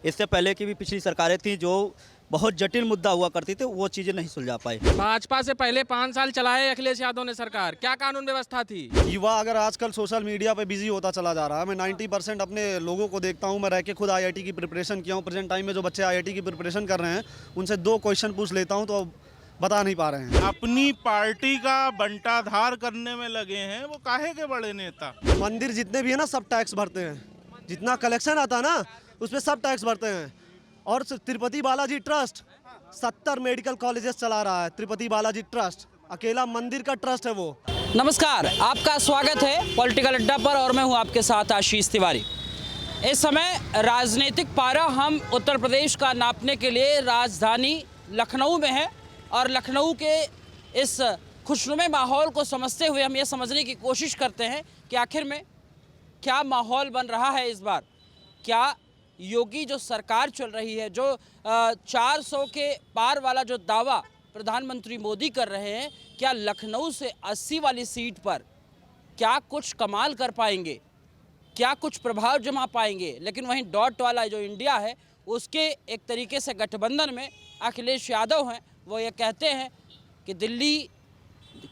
इससे पहले की भी पिछली सरकारें थी जो बहुत जटिल मुद्दा हुआ करती थी, वो चीज़ें नहीं सुलझा पाई। भाजपा से पहले 5 साल चलाए अखिलेश यादव ने सरकार, क्या कानून व्यवस्था थी? युवा अगर आजकल सोशल मीडिया पे बिजी होता चला जा रहा है। मैं 90% अपने लोगों को देखता हूँ। मैं रह के खुद आईआईटी की प्रिपरेशन किया हूँ। प्रेजेंट टाइम में जो बच्चे आईआईटी की प्रिपरेशन कर रहे हैं उनसे 2 क्वेश्चन पूछ लेता हूँ तो बता नहीं पा रहे हैं। अपनी पार्टी का बंटाधार करने में लगे हैं, वो काहे के बड़े नेता। मंदिर जितने भी है ना सब टैक्स भरते हैं, जितना कलेक्शन आता है ना उस पर सब टैक्स भरते हैं। और Tirupati Balaji trust 70 medical colleges चला रहा है। तिरुपति बालाजी ट्रस्ट अकेला मंदिर का ट्रस्ट है वो। नमस्कार, आपका स्वागत है पॉलिटिकल अड्डा पर और मैं हूं आपके साथ आशीष तिवारी। इस समय राजनीतिक पारा हम उत्तर प्रदेश का नापने के लिए राजधानी लखनऊ में है और लखनऊ के इस खुशनुमे माहौल को समझते हुए हम ये समझने की कोशिश करते हैं कि आखिर में क्या माहौल बन रहा है इस बार। क्या योगी जो सरकार चल रही है, जो 400 के पार वाला जो दावा प्रधानमंत्री मोदी कर रहे हैं, क्या लखनऊ से 80 वाली सीट पर क्या कुछ कमाल कर पाएंगे, क्या कुछ प्रभाव जमा पाएंगे? लेकिन वहीं डॉट वाला जो इंडिया है उसके एक तरीके से गठबंधन में अखिलेश यादव हैं। वो ये कहते हैं कि दिल्ली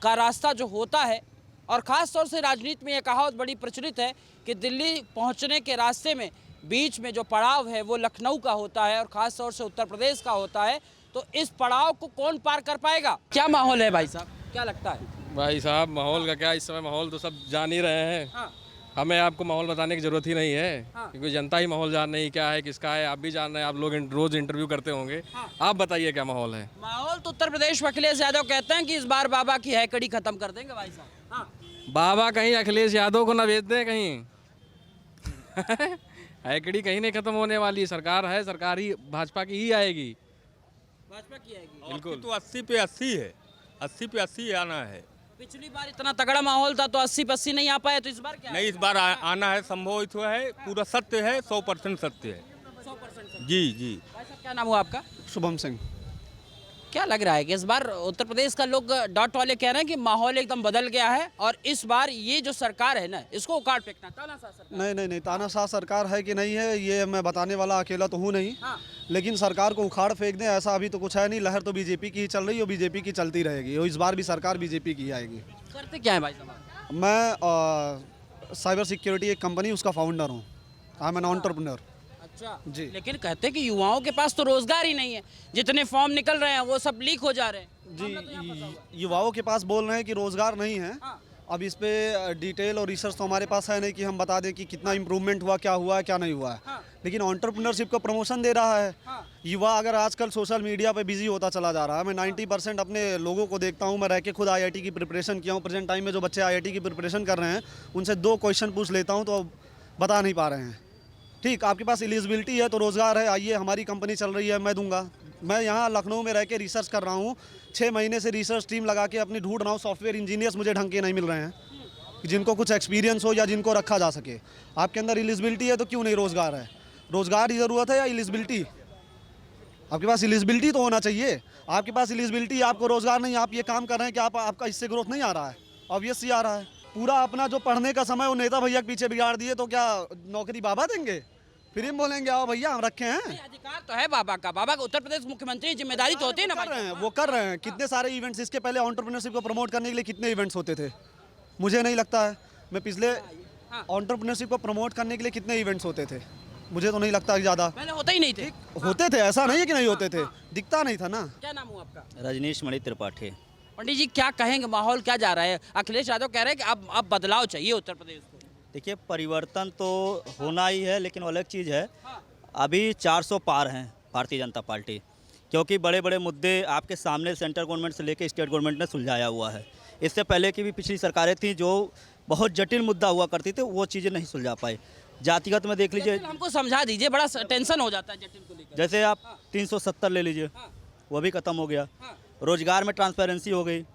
का रास्ता जो होता है, और ख़ास तौर से राजनीति में ये कहावत बड़ी प्रचलित है कि दिल्ली पहुंचने के रास्ते में बीच में जो पड़ाव है वो लखनऊ का होता है और ख़ास तौर से उत्तर प्रदेश का होता है। तो इस पड़ाव को कौन पार कर पाएगा? क्या माहौल है भाई साहब, क्या लगता है? भाई साहब, माहौल का क्या, इस समय माहौल तो सब जान ही रहे हैं। हाँ। हमें आपको माहौल बताने की जरूरत ही नहीं है। हाँ। क्योंकि जनता ही माहौल जान रही क्या है, किसका है। आप भी जान रहे हैं, आप लोग रोज इंटरव्यू करते होंगे। हाँ। आप बताइए क्या माहौल है। माहौल तो उत्तर प्रदेश में अखिलेश यादव कहते हैं कि इस बार बाबा की हैकड़ी खत्म कर देंगे भाई साहब। हाँ। बाबा कहीं अखिलेश यादव को ना भेज दें कहीं। हैकड़ी कहीं नहीं खत्म होने वाली। सरकार है, सरकार ही भाजपा की ही आएगी। भाजपा की आएगी बिल्कुल। तो 80 पे 80 है, 80 पे 80 आना है। पिछली बार इतना तगड़ा माहौल था तो 80 पे 80 नहीं आ पाए, तो इस बार क्या नहीं, इस बार आना है, संभव है, पूरा सत्य है, 100% सत्य है। 100%? जी जी। भाई साहब, क्या नाम हुआ आपका? शुभम सिंह। क्या लग रहा है कि इस बार उत्तर प्रदेश का लोग डॉट वाले कह रहे हैं कि माहौल एकदम बदल गया है और इस बार ये जो सरकार है ना, इसको उखाड़ फेंकना, तानाशाह सरकार? नहीं, तानाशाह सरकार है कि नहीं है ये मैं बताने वाला अकेला तो हूँ नहीं। हाँ। लेकिन सरकार को उखाड़ फेंक दें ऐसा अभी तो कुछ है नहीं। लहर तो बीजेपी की ही चल रही है और बीजेपी की चलती रहेगी और इस बार भी सरकार बीजेपी की ही आएगी। करते क्या है भाई साहब? मैं साइबर सिक्योरिटी एक कंपनी उसका फाउंडर हूँ। I am an entrepreneur. अच्छा जी। लेकिन कहते हैं कि युवाओं के पास तो रोजगार ही नहीं है, जितने फॉर्म निकल रहे हैं वो सब लीक हो जा रहे हैं। जी, युवाओं के पास बोल रहे हैं कि रोजगार नहीं है। हाँ। अब इस पे डिटेल और रिसर्च तो हमारे पास है नहीं कि हम बता दें कि कितना इम्प्रूवमेंट हुआ, क्या हुआ है, क्या नहीं हुआ है। हाँ। लेकिन एंटरप्रेन्योरशिप को प्रमोशन दे रहा है। हाँ। युवा अगर आजकल सोशल मीडिया पे बिजी होता चला जा रहा है। मैं 90% अपने लोगों को देखता हूँ। मैं रह के खुद आईआईटी की प्रिपरेशन किया हूँ। प्रेजेंट टाइम में जो बच्चे आईआईटी की प्रिपरेशन कर रहे हैं उनसे 2 क्वेश्चन पूछ लेता हूँ तो बता नहीं पा रहे हैं। ठीक, आपके पास एलिजिबिलिटी है तो रोज़गार है, आइए, हमारी कंपनी चल रही है, मैं दूंगा। मैं यहाँ लखनऊ में रह के रिसर्च कर रहा हूँ। 6 महीने से रिसर्च टीम लगा के अपनी ढूंढ रहा हूँ। सॉफ्टवेयर इंजीनियर्स मुझे ढंग के नहीं मिल रहे हैं जिनको कुछ एक्सपीरियंस हो या जिनको रखा जा सके। आपके अंदर एलिजिबिलिटी है तो क्यों नहीं रोज़गार है? रोज़गार की ज़रूरत है या एलिजिबिलिटी? आपके पास एलिजिबिलिटी तो होना चाहिए। आपके पास एलिजिबिलिटी, आपको रोज़गार नहीं, आप ये काम कर रहे हैं कि आपका इससे ग्रोथ नहीं आ रहा है। ऑब्वियस ही आ रहा है। पूरा अपना जो पढ़ने का समय वो नेता भैया के पीछे बिगाड़ दिए तो क्या नौकरी बाबा देंगे? फिर हम बोलेंगे आओ भैया हम रखे हैं। अधिकार तो है बाबा का उत्तर प्रदेश मुख्यमंत्री, जिम्मेदारी तो होती है ना। कर रहे हैं, वो कर रहे हैं। कितने सारे इवेंट्स इसके पहले एंटरप्रेन्योरशिप को प्रमोट करने के लिए कितने इवेंट्स होते थे? मुझे नहीं लगता है। मैं पिछले एंटरप्रेन्योरशिप को प्रमोट करने के लिए कितने इवेंट्स होते थे? मुझे तो नहीं लगता कि ज़्यादा पहले होते ही नहीं थे। होते थे, ऐसा नहीं है कि नहीं होते थे, दिखता नहीं था ना। क्या नाम हुआ आपका? रजनीश मणि त्रिपाठी। पंडित जी, क्या कहेंगे, माहौल क्या जा रहा है? अखिलेश यादव कह रहे हैं कि अब बदलाव चाहिए उत्तर प्रदेश को। देखिए, परिवर्तन तो होना ही है, लेकिन अलग चीज़ है। अभी 400 पार हैं भारतीय जनता पार्टी, क्योंकि बड़े बड़े मुद्दे आपके सामने सेंट्रल गवर्नमेंट से लेकर स्टेट गवर्नमेंट ने सुलझाया हुआ है। इससे पहले की भी पिछली सरकारें थी जो बहुत जटिल मुद्दा हुआ करती थी, वो चीज़ें नहीं सुलझा पाई। जातिगत में देख लीजिए, हमको समझा दीजिए, बड़ा टेंशन हो जाता है जटिल को लेकर। जैसे आप 370 ले लीजिए, वो भी खत्म हो गया। रोजगार में ट्रांसपेरेंसी हो गई।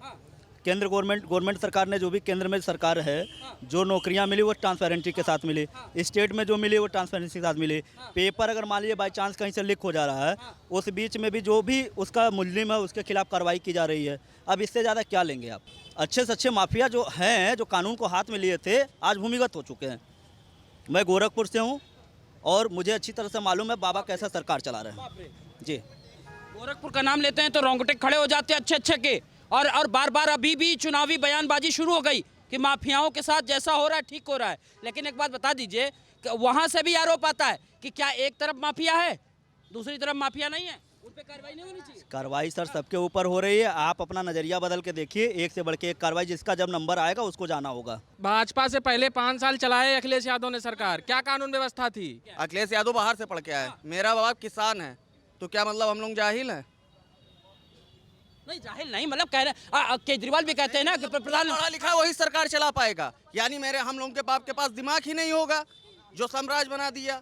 केंद्र गवर्नमेंट सरकार ने जो भी केंद्र में सरकार है, जो नौकरियां मिली वो ट्रांसपेरेंसी के साथ मिली। स्टेट में जो मिली वो ट्रांसपेरेंसी के साथ मिली। पेपर अगर मान लीजिए बाई चांस कहीं से लीक हो जा रहा है, उस बीच में भी जो भी उसका मुजरिम है उसके खिलाफ कार्रवाई की जा रही है। अब इससे ज़्यादा क्या लेंगे आप? अच्छे से अच्छे माफिया जो हैं, जो कानून को हाथ में लिए थे, आज भूमिगत हो चुके हैं। मैं गोरखपुर से हूँ, और मुझे अच्छी तरह से मालूम है बाबा कैसा सरकार चला रहे हैं जी। गोरखपुर का नाम लेते हैं तो रोंगटे खड़े हो जाते हैं अच्छे अच्छे के, और बार बार अभी भी चुनावी बयानबाजी शुरू हो गई कि माफियाओं के साथ जैसा हो रहा है ठीक हो रहा है। लेकिन एक बात बता दीजिए, वहाँ से भी आरोप आता है कि क्या एक तरफ माफिया है दूसरी तरफ माफिया नहीं है, उन पे कार्रवाई नहीं होनी चाहिए? कार्रवाई सर सबके ऊपर हो रही है, आप अपना नज़रिया बदल के देखिए, एक से बढ़ के एक कार्रवाई, जिसका जब नंबर आएगा उसको जाना होगा। भाजपा से पहले 5 साल चलाए अखिलेश यादव ने सरकार, क्या कानून व्यवस्था थी? अखिलेश यादव बाहर से पढ़ के आए, मेरा बाप किसान है, तो क्या मतलब हम लोग जाहिल हैं? नहीं जाहिल नहीं, मतलब कह रहे केजरीवाल भी कहते हैं ना कि प्रधान पढ़ा लिखा वही सरकार चला पाएगा, यानी हम लोगों के बाप के पास दिमाग ही नहीं होगा जो साम्राज्य बना दिया।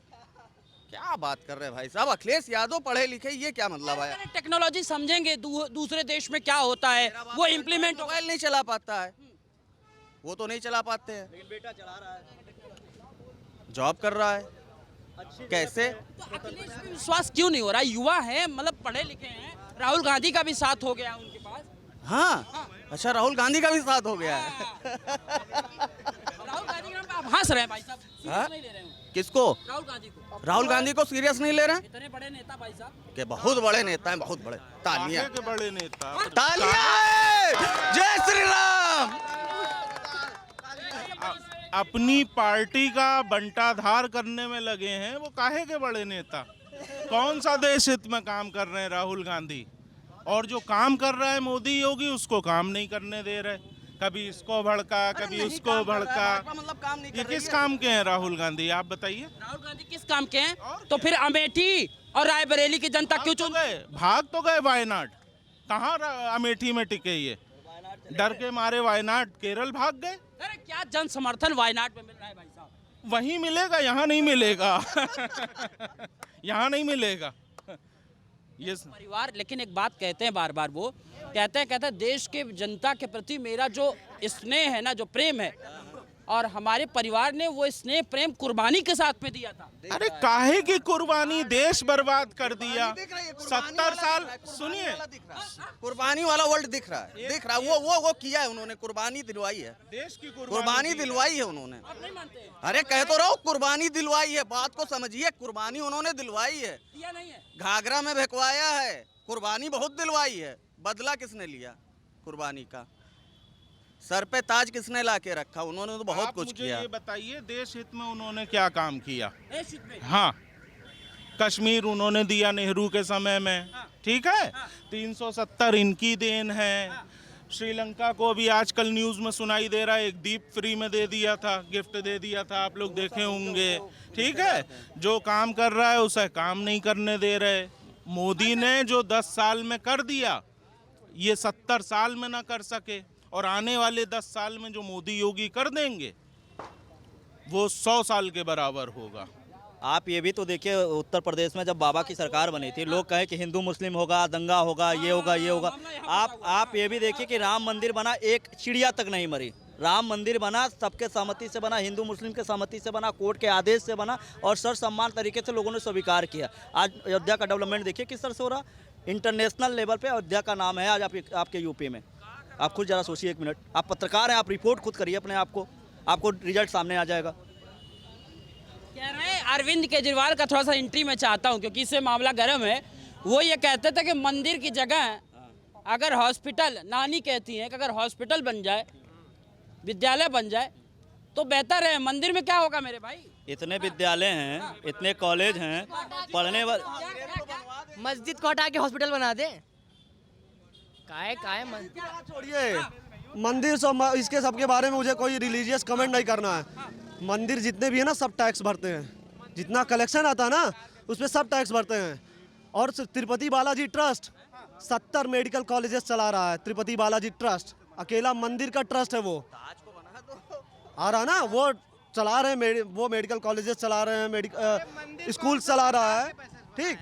क्या बात कर रहे हैं भाई साहब, अखिलेश यादव पढ़े लिखे, ये क्या मतलब है? टेक्नोलॉजी समझेंगे दूसरे देश में क्या होता है वो इम्प्लीमेंट। मोबाइल नहीं चला पाता है, वो तो नहीं चला पाते हैं, लेकिन बेटा चला रहा है, जॉब कर रहा है, कैसे? तो अखिलेश पे विश्वास क्यों नहीं हो रहा? युवा है, मतलब पढ़े लिखे हैं, राहुल गांधी का भी साथ हो गया उनके पास। हाँ, अच्छा राहुल गांधी का भी साथ हो गया है। राहुल गांधी के नाम पे आप हंस रहे हैं भाई साहब, सीरियस नहीं ले रहे हैं किसको? राहुल गांधी को। राहुल गांधी को सीरियस नहीं ले रहे हैं? इतने बड़े नेता भाई साहब के बहुत बड़े नेता हैं, बहुत बड़े। तालियां, आगे के बड़े नेता। तालियां, जय श्री राम। अपनी पार्टी का बंटाधार करने में लगे हैं, वो काहे के बड़े नेता? कौन सा देश हित में काम कर रहे हैं राहुल गांधी? और जो काम कर रहा है मोदी योगी, उसको काम नहीं करने दे रहे, कभी इसको भड़का कभी उसको भड़का। मतलब काम नहीं ये कर रही किस है। काम के हैं राहुल गांधी, आप बताइए? राहुल गांधी किस काम के हैं? तो फिर अमेठी और रायबरेली की जनता क्यों चुन? भाग तो गए वायनाड, कहाँ अमेठी में टिके ये? डर के मारे वायनाड केरल भाग गए। अरे क्या जन समर्थन वायनाड में मिल रहा है भाई साहब? वहीं मिलेगा, यहाँ नहीं मिलेगा। यहाँ नहीं मिलेगा ये परिवार। लेकिन एक बात कहते हैं बार बार, वो कहते हैं देश के जनता के प्रति मेरा जो स्नेह है ना, जो प्रेम है, और हमारे परिवार ने वो स्नेह प्रेम कुर्बानी के साथ में दिया था। अरे काहे की कुर्बानी, देश बर्बाद कर दिया। 70 साल, सुनिए, कुर्बानी वाला वर्ल्ड दिख रहा है, दिख रहा है। वो किया है उन्होंने, कुर्बानी दिलवाई है, देश की कुर्बानी दिलवाई है उन्होंने। आप नहीं मानते हैं? अरे कह तो रहा हूँ, कुर्बानी दिलवाई है, बात को समझिए, कुर्बानी उन्होंने दिलवाई है। दिया नहीं है। घाघरा में भिखवाया है, कुर्बानी बहुत दिलवाई है। बदला किसने लिया कुर्बानी का? सर पे ताज किसने ला के रखा? उन्होंने तो बहुत कुछ मुझे किया। ये बताइए, देश हित में उन्होंने क्या काम किया? देश हित में। हाँ, कश्मीर उन्होंने दिया नेहरू के समय में, ठीक है। 370 इनकी देन है। श्रीलंका को भी आजकल न्यूज़ में सुनाई दे रहा है, एक द्वीप फ्री में दे दिया था, गिफ्ट दे दिया था, आप लोग देखे होंगे, ठीक है। जो काम कर रहा है उसे काम नहीं करने दे रहे। मोदी ने जो 10 साल में कर दिया, ये 70 साल में ना कर सके, और आने वाले 10 साल में जो मोदी योगी कर देंगे वो 100 साल के बराबर होगा। आप ये भी तो देखिए, उत्तर प्रदेश में जब बाबा की सरकार बनी थी, लोग कहे कि हिंदू मुस्लिम होगा, दंगा होगा, ये होगा, ये होगा। आप ये भी देखिए कि राम मंदिर बना, एक चिड़िया तक नहीं मरी। राम मंदिर बना, सबके सहमति से बना, हिंदू मुस्लिम के सहमति से बना, कोर्ट के आदेश से बना, और सर सम्मान तरीके से लोगों ने स्वीकार किया। आज अयोध्या का डेवलपमेंट देखिए किस तरह से हो रहा, इंटरनेशनल लेवल पे अयोध्या का नाम है आज आपके यूपी में। आप खुद ज़रा सोचिए, 1 मिनट, आप पत्रकार हैं, आप रिपोर्ट खुद करिए अपने आप को, आपको रिजल्ट सामने आ जाएगा। कह रहे हैं अरविंद केजरीवाल का थोड़ा सा एंट्री मैं चाहता हूं, क्योंकि इससे मामला गर्म है। वो ये कहते थे कि मंदिर की जगह अगर हॉस्पिटल, नानी कहती हैं कि अगर हॉस्पिटल बन जाए, विद्यालय बन जाए तो बेहतर है। मंदिर में क्या होगा मेरे भाई? इतने विद्यालय हैं, इतने कॉलेज हैं, पढ़ने वाले। मस्जिद को हटा के हॉस्पिटल बना दे। काहे छोड़िए मंदिर, सब इसके सबके बारे में मुझे कोई रिलीजियस कमेंट नहीं करना है। मंदिर जितने भी है ना, सब टैक्स भरते हैं, जितना कलेक्शन आता है ना उस पर सब टैक्स भरते हैं। और Tirupati Balaji trust 70 medical colleges चला रहा है। तिरुपति बालाजी ट्रस्ट अकेला मंदिर का ट्रस्ट है, वो आ रहा ना, वो चला रहे हैं, वो मेडिकल कॉलेजेस चला रहे हैं, स्कूल चला रहा है, ठीक।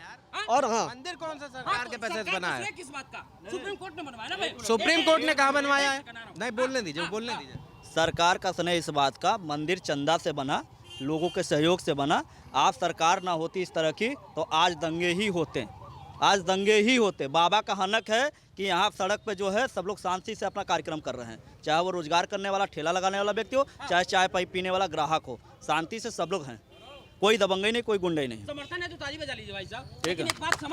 और हाँ, मंदिर कौन सा सरकार के पैसे से बना है? किस बात का? सुप्रीम कोर्ट ने बनवाया ना भाई। सुप्रीम कोर्ट ने कहाँ बनवाया है? नहीं, बोलने दीजिए, बोलने दीजिए। सरकार का स्नेह इस बात का, मंदिर चंदा से बना, लोगों के सहयोग से बना। आज सरकार ना होती इस तरह की तो आज दंगे ही होते, आज दंगे ही होते। बाबा का हनक है कि यहाँ सड़क पे जो है सब लोग शांति से अपना कार्यक्रम कर रहे हैं, चाहे वो रोजगार करने वाला, ठेला लगाने वाला व्यक्ति हो, चाहे चाय पाई पीने वाला ग्राहक हो, शांति से सब लोग हैं। कोई दबंगई नहीं, कोई गुंडा ही नहीं। समर्थन है तो ताली बजा लीजिए भाई साहब। ठीक है। लेकिन एक बात